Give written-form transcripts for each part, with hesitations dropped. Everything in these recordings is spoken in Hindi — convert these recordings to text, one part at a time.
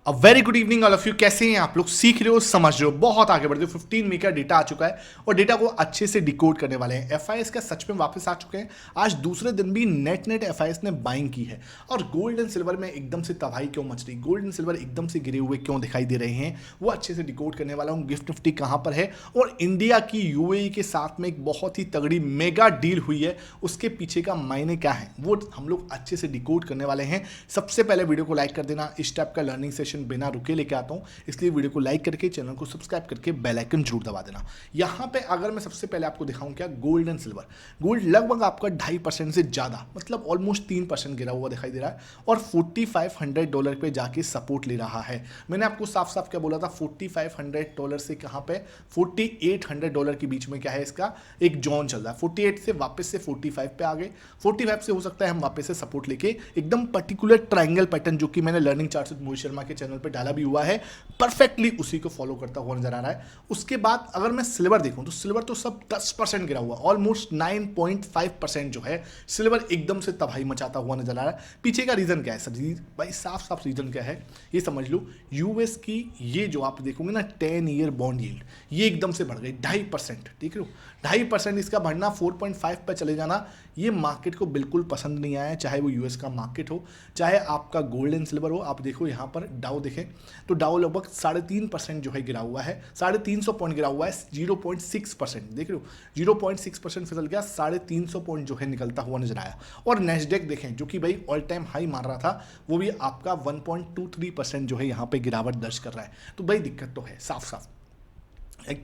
A very good evening all of you. कैसे हैं आप लोग? सीख रहे हो, समझ रहे हो, बहुत आगे बढ़ रहे हो। 15 मई का डेटा आ चुका है और डेटा को अच्छे से डिकोड करने वाले हैं। एफआईएस का सच में वापस आ चुके हैं। आज दूसरे दिन भी नेट एफआईएस ने बाइंग की है और गोल्ड एंड सिल्वर में एकदम से तबाही क्यों मच रही, गोल्ड एंड सिल्वर एकदम से गिरे हुए क्यों दिखाई दे रहे हैं, वो अच्छे से डिकोड करने वाला हूँ। गिफ्ट निफ्टी कहाँ पर है और इंडिया की यूएई के साथ में एक बहुत ही तगड़ी मेगा डील हुई है, उसके पीछे का मायने क्या है वो हम लोग अच्छे से डिकोड करने वाले हैं। सबसे पहले वीडियो को लाइक कर देना। इस टाइप का लर्निंग सेशन बिना रुके लेके आता हूं, इसलिए वीडियो को लाइक करके चैनल को सब्सक्राइब करके बेल आइकन जरूर दबा देना। यहां पे अगर मैं सबसे पहले आपको दिखाऊं क्या, गोल्ड एंड सिल्वर। गोल्ड लगभग आपका 2.5% से ज्यादा, मतलब ऑलमोस्ट 3% गिरा हुआ दिखाई दे रहा है और $4500 पे जाके सपोर्ट ले रहा है। मैंने आपको साफ साफ क्या बोला था, $4500 से कहां पे $4800 के बीच में क्या है, इसका एक जोन चल रहा है। 48 से वापस से 45 पे आ गए। 45 से हो सकता है हम वापस से सपोर्ट लेके एकदम पर्टिकुलर ट्रायंगल पैटर्न जो कि मैंने लर्निंग चार्ट से मोहित शर्मा के चैनल पे डाला भी हुआ है, परफेक्टली उसी को फॉलो करता हुआ नजर आ रहा है। उसके बाद अगर मैं सिल्वर देखूं तो सिल्वर तो सब 10% गिरा हुआ, ऑलमोस्ट 9.5% जो है सिल्वर एकदम से तबाही मचाता हुआ नजर आ रहा है। पीछे का रीजन क्या है सर जी? भाई साफ साफ रीजन क्या है ये समझ लो। यूएस की ये जो आप देखोगे ना 10 ईयर बॉन्ड यील्ड, ये एकदम से बढ़ गई 2.5%। ठीक है, 2.5% इसका बढ़ना 4.5 पे चले जाना, ये मार्केट को बिल्कुल पसंद नहीं आया। चाहे वो यूएस का मार्केट हो, चाहे आपका गोल्ड एंड सिल्वर हो। आप देखो यहाँ पर डाउ देखें तो डाउ लगभग 3.5% जो है गिरा हुआ है, 350 पॉइंट गिरा हुआ है। 0.6% देख रहे हो, 0.6% फिसल गया, 350 पॉइंट जो है निकलता हुआ नजर आया। और नेस्डेक देखें जो कि भाई ऑल टाइम हाई मार रहा था, वो भी आपका 1.23% जो है यहाँ पे गिरावट दर्ज कर रहा है। तो भाई दिक्कत तो है साफ साफ,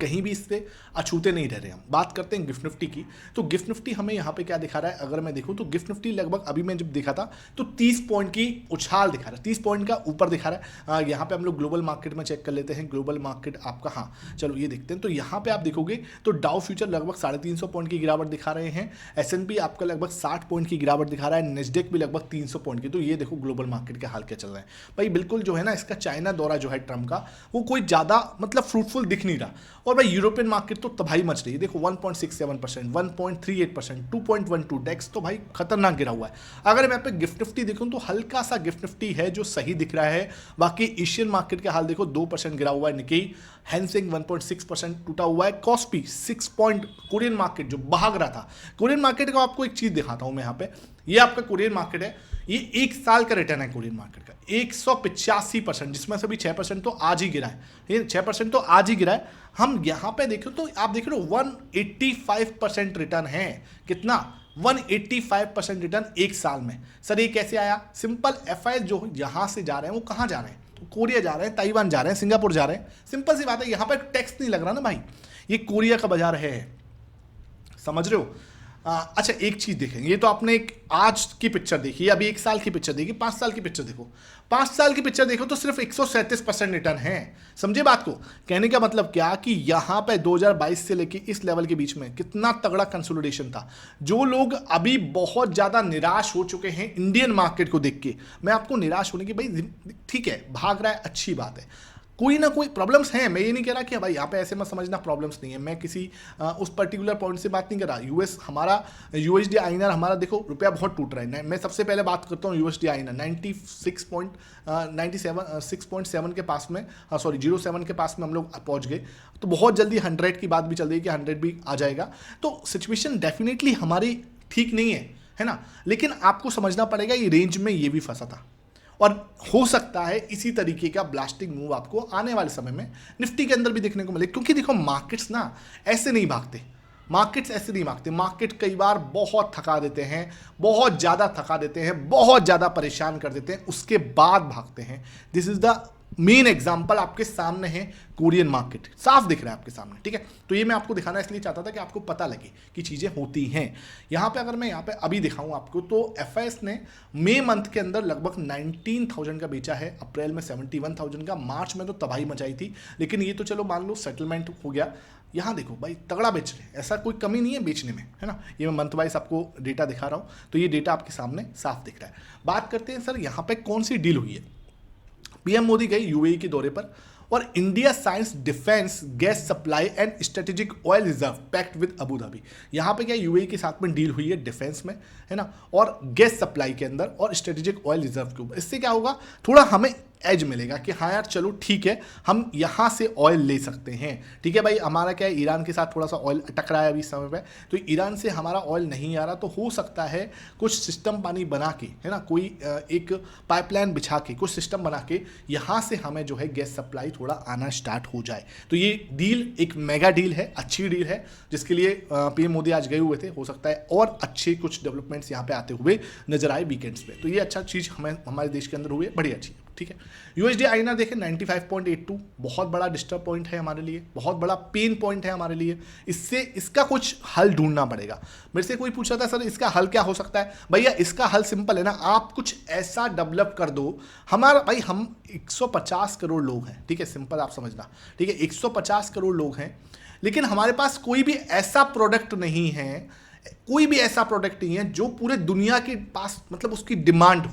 कहीं भी इससे अछूते नहीं रह रहे। हम बात करते हैं गिफ्ट निफ्टी की, तो गिफ्ट निफ्टी हमें यहाँ पे क्या दिखा रहा है, अगर मैं देखूँ तो गिफ्ट निफ्टी लगभग अभी मैं जब देखा था तो 30 पॉइंट की उछाल दिखा रहा है, 30 पॉइंट का ऊपर दिखा रहा है। यहाँ पे हम लोग ग्लोबल मार्केट में चेक कर लेते हैं। ग्लोबल मार्केट आपका, हाँ चलो ये देखते हैं। तो यहाँ पे आप देखोगे तो डाउ फ्यूचर लगभग 350 पॉइंट की गिरावट दिखा रहे हैं। S&P आपका लगभग 60 पॉइंट की गिरावट दिखा रहा है। नेस्डेक भी लगभग 300 पॉइंट की। तो ये देखो ग्लोबल मार्केट के हाल क्या चल रहा है भाई। बिल्कुल जो है ना, इसका चाइना दौरा जो है ट्रम्प का, वो कोई ज़्यादा मतलब फ्रूटफुल दिख नहीं रहा। और भाई यूरोपियन मार्केट तो तबाही मच रही है। देखो 1.67%, 1.38%, 2.12 डेक्स तो भाई खतरनाक गिरा हुआ है। अगर मैं पे गिफ्ट निफ्टी देखूं तो हल्का सा गिफ्ट निफ्टी है जो सही दिख रहा है। बाकी एशियन मार्केट के हाल देखो, 2% गिरा हुआ है। निकेई, हैंसिंग 1.6% टूटा हुआ है। कॉस्पी 6 पॉइंट, कोरियन मार्केट जो भाग रहा था। कोरियन मार्केट का आपको एक चीज दिखाता हूं मैं यहाँ पे, ये आपका कोरियन मार्केट है। ये एक साल का रिटर्न है कोरियन मार्केट का 185%, जिसमें से भी 6% तो आज ही गिरा है। ये 6% तो आज ही गिरा है। हम यहाँ पे देखो तो आप देख रहे हो 185% रिटर्न है। कितना? 185% रिटर्न एक साल में। सर ये कैसे आया? सिंपल, एफआईएस जो यहाँ से जा रहे हैं वो कहाँ जा रहे हैं? कोरिया जा रहे हैं, ताइवान जा रहे हैं, सिंगापुर जा रहे हैं। सिंपल सी बात है, यहाँ पे टैक्स नहीं लग रहा ना भाई। ये कोरिया का बाजार है, समझ रहे हो? अच्छा एक चीज देखें, ये तो आपने एक आज की पिक्चर देखी, अभी एक साल की पिक्चर देखी, 5 साल की पिक्चर देखो। 5 साल की पिक्चर देखो तो सिर्फ 137% रिटर्न है। समझे बात को? कहने का मतलब क्या कि यहां पे 2022 से लेके इस लेवल के बीच में कितना तगड़ा कंसोलिडेशन था। जो लोग अभी बहुत ज्यादा निराश हो चुके हैं इंडियन मार्केट को देख के, मैं आपको निराश होने की, भाई ठीक है भाग रहा है, अच्छी बात है, कोई ना कोई प्रॉब्लम्स हैं। मैं ये नहीं कह रहा कि भाई यहाँ पे ऐसे मत समझना प्रॉब्लम्स नहीं है। मैं किसी उस पर्टिकुलर पॉइंट से बात नहीं कर रहा। यूएस हमारा, यूएसडी आईएनआर हमारा देखो रुपया बहुत टूट रहा है। मैं सबसे पहले बात करता हूँ यूएसडी आईएनआर 6.7 के पास में, हाँ सॉरी 07 के पास में हम लोग पहुँच गए। तो बहुत जल्दी 100 की बात भी चल रही है कि 100 भी आ जाएगा। तो सिचुएशन डेफिनेटली हमारी ठीक नहीं है ना। लेकिन आपको समझना पड़ेगा ये रेंज में ये भी फंसा था और हो सकता है इसी तरीके का ब्लास्टिंग मूव आपको आने वाले समय में निफ्टी के अंदर भी देखने को मिले। क्योंकि देखो मार्केट्स ना ऐसे नहीं भागते, मार्केट्स ऐसे नहीं भागते। मार्केट कई बार बहुत थका देते हैं, बहुत ज़्यादा थका देते हैं, बहुत ज़्यादा परेशान कर देते हैं, उसके बाद भागते हैं। This is the main example आपके सामने है, कोरियन मार्केट साफ दिख रहा है आपके सामने। ठीक है, तो ये मैं आपको दिखाना इसलिए चाहता था कि आपको पता लगे कि चीज़ें होती हैं। यहाँ पे अगर मैं यहाँ पे अभी दिखाऊं आपको तो एफआईएस ने मई मंथ के अंदर लगभग 19,000 का बेचा है, अप्रैल में 71,000 का, मार्च में तो तबाही मचाई थी। लेकिन ये तो चलो मान लो सेटलमेंट हो गया। यहाँ देखो भाई तगड़ा बेच रहे हैं, ऐसा कोई कमी नहीं है बेचने में, है ना। ये मैं मंथ वाइज आपको डेटा दिखा रहा हूँ, तो ये डेटा आपके सामने साफ दिख रहा है। बात करते हैं सर यहाँ पे कौन सी डील हुई है। पीएम मोदी गए यूएई के दौरे पर और India science defence gas supply and strategic oil reserve pact with Abu Dhabi. यहाँ पे क्या यूएई के साथ में डील हुई है डिफेंस में, है ना, और गैस सप्लाई के अंदर और स्ट्रेटेजिक ऑयल रिजर्व के ऊपर। इससे क्या होगा, थोड़ा हमें एज मिलेगा कि हाँ यार चलो ठीक है, हम यहाँ से ऑयल ले सकते हैं। ठीक है भाई, हमारा क्या है, ईरान के साथ थोड़ा सा ऑयल अटक रहा है अभी इस समय पे, तो ईरान से हमारा ऑयल नहीं आ रहा, तो हो सकता है कुछ सिस्टम पानी बना के, है ना, कोई एक पाइपलाइन बिछा के, कुछ सिस्टम बना के यहाँ से हमें जो है गैस सप्लाई थोड़ा आना स्टार्ट हो जाए। तो ये डील एक मेगा डील है, अच्छी डील है, जिसके लिए पीएम मोदी आज गए हुए थे। हो सकता है और अच्छे कुछ डेवलपमेंट्स यहाँ पे आते हुए नजर आए वीकेंड्स पे। तो ये अच्छा चीज़ हमें हमारे देश के अंदर हुई है, बड़ी अच्छी है। ठीक है, यूएसडी आईएनआर देखें 95.82, बहुत बड़ा डिस्टर्ब पॉइंट है हमारे लिए, बहुत बड़ा पेन पॉइंट है हमारे लिए। इससे इसका कुछ हल ढूंढना पड़ेगा। मेरे से कोई पूछा था सर इसका हल क्या हो सकता है, भैया इसका हल सिंपल है ना, आप कुछ ऐसा डेवलप कर दो। हमारा भाई हम 150 करोड़ लोग हैं, ठीक है, सिंपल आप समझना, ठीक है, 150 करोड़ लोग हैं, लेकिन हमारे पास कोई भी ऐसा प्रोडक्ट नहीं है, कोई भी ऐसा प्रोडक्ट नहीं है जो पूरे दुनिया के पास मतलब उसकी डिमांड हो।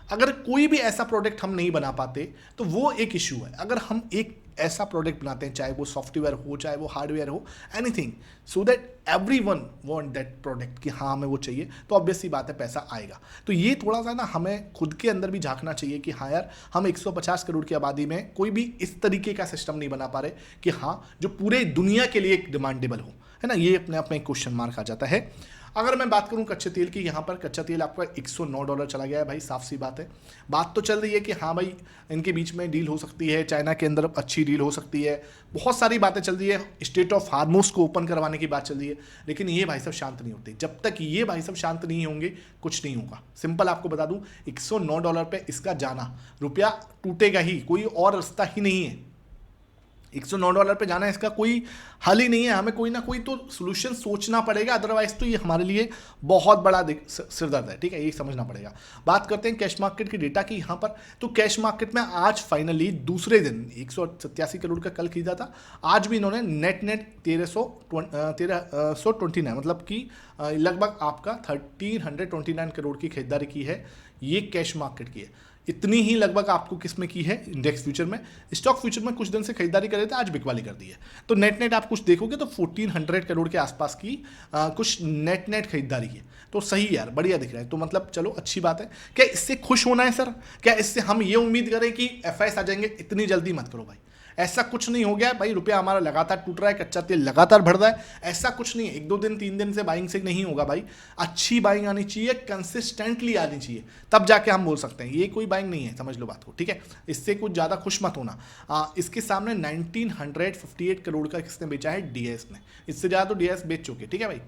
अगर कोई भी ऐसा प्रोडक्ट हम नहीं बना पाते तो वो एक इशू है। अगर हम एक ऐसा प्रोडक्ट बनाते हैं, चाहे वो सॉफ्टवेयर हो, चाहे वो हार्डवेयर हो, anything, so that everyone want that product कि हाँ हमें वो चाहिए, तो ऑब्वियस सी बात है पैसा आएगा। तो ये थोड़ा सा ना हमें खुद के अंदर भी झांकना चाहिए कि हाँ यार, हम 150 करोड़ की आबादी में कोई भी इस तरीके का सिस्टम नहीं बना पा रहे कि हाँ जो पूरे दुनिया के लिए एक डिमांडेबल हो, है ना। ये अपने आप में एक क्वेश्चन मार्क आ जाता है। अगर मैं बात करूं कच्चे तेल की, यहाँ पर कच्चा तेल आपका $109 चला गया है भाई, साफ सी बात है। बात तो चल रही है कि हाँ भाई इनके बीच में डील हो सकती है, चाइना के अंदर अच्छी डील हो सकती है, बहुत सारी बातें चल रही है, स्टेट ऑफ हार्मोस को ओपन करवाने की बात चल रही है, लेकिन ये भाई सब शांत नहीं होते। जब तक ये भाई सब शांत नहीं होंगे कुछ नहीं होगा। सिंपल आपको बता दूं, $109 पे इसका जाना, रुपया टूटेगा ही, कोई और रास्ता ही नहीं है। $109 पे जाना, इसका कोई हल ही नहीं है। हमें कोई ना कोई तो सोल्यूशन सोचना पड़ेगा, अदरवाइज तो ये हमारे लिए बहुत बड़ा सिरदर्द है। ठीक है, ये समझना पड़ेगा। बात करते हैं कैश मार्केट की डेटा की यहाँ पर। तो कैश मार्केट में आज फाइनली दूसरे दिन 187 करोड़ का कल खरीदा था, आज भी इन्होंने नेट 1329 मतलब कि लगभग आपका 1329 करोड़ की खरीदारी की है। ये कैश मार्केट की है। इतनी ही लगभग आपको किस में की है, इंडेक्स फ्यूचर में। स्टॉक फ्यूचर में कुछ दिन से खरीदारी कर रहे थे, आज बिकवाली कर दी है। तो नेट आप कुछ देखोगे तो 1400 करोड़ के आसपास की कुछ नेट खरीदारी है। तो सही यार, बढ़िया दिख रहा है। तो मतलब चलो अच्छी बात है। क्या इससे खुश होना है सर? क्या इससे हम ये उम्मीद करें कि एफआईएस आ जाएंगे? इतनी जल्दी मत करो भाई, ऐसा कुछ नहीं हो गया भाई। रुपया हमारा लगातार टूट रहा है, कच्चा तेल लगातार बढ़ रहा है, ऐसा कुछ नहीं है। 1-2 दिन 3 दिन से बाइंग से नहीं होगा भाई। अच्छी बाइंग आनी चाहिए, कंसिस्टेंटली आनी चाहिए, तब जाके हम बोल सकते हैं। ये कोई बाइंग नहीं है, समझ लो बात को, ठीक है। इससे कुछ ज़्यादा खुश मत होना। इसके सामने 1958 करोड़ का किसने बेचा है? डीएस ने। इससे ज़्यादा तो डीएस बेच चुके, ठीक है भाई।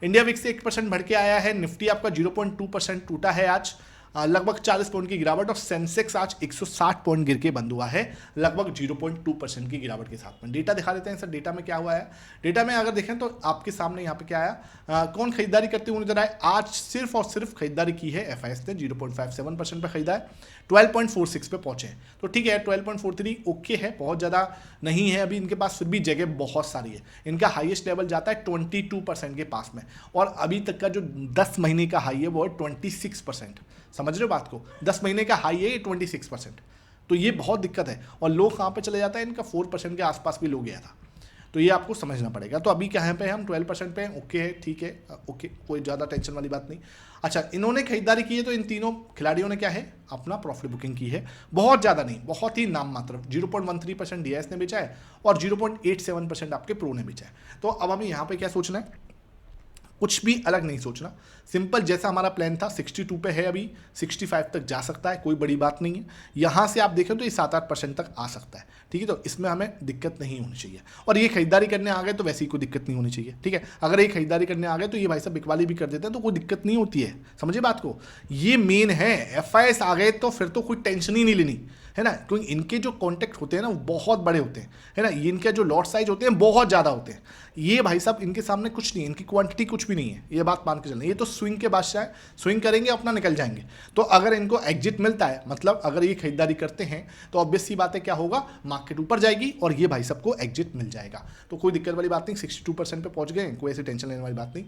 इंडिया विक्स से 1% बढ़ के आया है। निफ्टी आपका 0.2% टूटा है आज, लगभग 40 पॉइंट की गिरावट। और सेंसेक्स आज 160 पॉइंट गिर के बंद हुआ है, लगभग 0.2% की गिरावट के साथ में। डेटा दिखा देते हैं सर, डेटा में क्या हुआ है। डेटा में अगर देखें तो आपके सामने यहाँ पे क्या आया, कौन खरीदारी करते हुए नजर आए। आज सिर्फ और सिर्फ खरीदारी की है एफआईएस ने, 0.57% पे खरीदा है, 12.46 पे पहुंचे हैं। तो ठीक है, 12.43 ओके है, बहुत ज़्यादा नहीं है अभी इनके पास, फिर भी जगह बहुत सारी है। इनका हाईएस्ट लेवल जाता है 22% के पास में, और अभी तक का जो 10 महीने का हाई है वो है 26%। समझ रहे हो बात को? 10 महीने का हाई है ये 26%। तो ये बहुत दिक्कत है। और लो कहाँ पे चले जाता है, इनका 4% के आसपास भी लो गया था। तो ये आपको समझना पड़ेगा। तो अभी क्या पे हम 12% पे, ओके है, ठीक है, ओके, कोई ज़्यादा टेंशन वाली बात नहीं। अच्छा, इन्होंने खरीदारी की है, तो इन तीनों खिलाड़ियों ने क्या है, अपना प्रॉफिट बुकिंग की है। बहुत ज़्यादा नहीं, बहुत ही नाम मात्र। 0.13% डीएस ने बेचा है और 0.87% आपके प्रो ने बेचा है। तो अब हमें यहाँ पे क्या सोचना है, कुछ भी अलग नहीं सोचना। सिंपल जैसा हमारा प्लान था, 62 पे है, अभी 65 तक जा सकता है, कोई बड़ी बात नहीं है। यहाँ से आप देखें तो ये 7-8% तक आ सकता है, ठीक है। तो इसमें हमें दिक्कत नहीं होनी चाहिए। और ये खरीदारी करने आ गए तो वैसे ही कोई दिक्कत नहीं होनी चाहिए, ठीक है। अगर ये खरीदारी करने आ गए तो ये भाई साहब बिकवाली भी कर देते हैं तो कोई दिक्कत नहीं होती है, समझिए बात को। ये मेन है, एफआईएस आ गए तो फिर तो कोई टेंशन ही नहीं लेनी, है ना। क्योंकि इनके जो कॉन्टेक्ट होते हैं ना वो बहुत बड़े होते हैं, है ना। ये इनके जो लॉट साइज होते हैं बहुत ज़्यादा होते हैं। ये भाई साहब इनके सामने कुछ नहीं है, इनकी क्वांटिटी कुछ भी नहीं है, ये बात मान के चलना। ये तो स्विंग के बादशाह है, स्विंग करेंगे अपना निकल जाएंगे। तो अगर इनको एग्जिट मिलता है, मतलब अगर ये खरीदारी करते हैं, तो ऑब्वियस सी बात है क्या होगा, मार्केट ऊपर जाएगी और ये भाई सबको एग्जिट मिल जाएगा। तो कोई दिक्कत वाली बात नहीं, 62% पे पहुंच गए, कोई ऐसी टेंशन लेने वाली बात नहीं।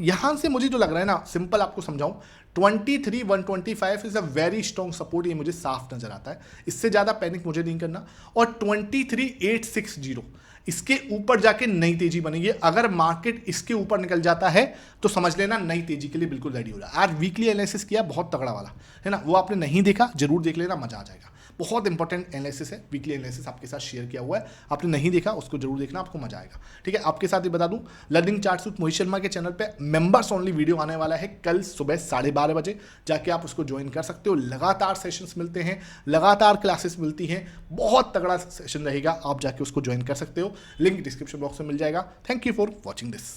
यहाँ से मुझे जो लग रहा है ना, सिंपल आपको समझाऊं, 23,125 is a very strong support, ये मुझे साफ नजर आता है। इससे ज़्यादा पैनिक मुझे नहीं करना। और 23,860 इसके ऊपर जाके नई तेजी बनेगी। अगर मार्केट इसके ऊपर निकल जाता है तो समझ लेना नई तेजी के लिए बिल्कुल रेडी हो रहा है। आज वीकली एनालिसिस किया बहुत तगड़ा वाला, है ना, वो आपने नहीं देखा, जरूर देख लेना, मजा आ जाएगा। बहुत इंपॉर्टेंट एनालिसिस है, वीकली एनालिसिस आपके साथ शेयर किया हुआ है, आपने नहीं देखा उसको जरूर देखना, आपको मजा आएगा। ठीक है, आपके साथ ही बता दूं learning charts with Mohit Sharma के चैनल पे मेंबर्स ओनली वीडियो आने वाला है कल सुबह 12:30 बजे, जाके आप उसको ज्वाइन कर सकते हो। लगातार सेशंस मिलते हैं, लगातार क्लासेस मिलती हैं, बहुत तगड़ा सेशन रहेगा, आप जाके उसको ज्वाइन कर सकते हो, लिंक डिस्क्रिप्शन बॉक्स में मिल जाएगा। Thank you for watching this.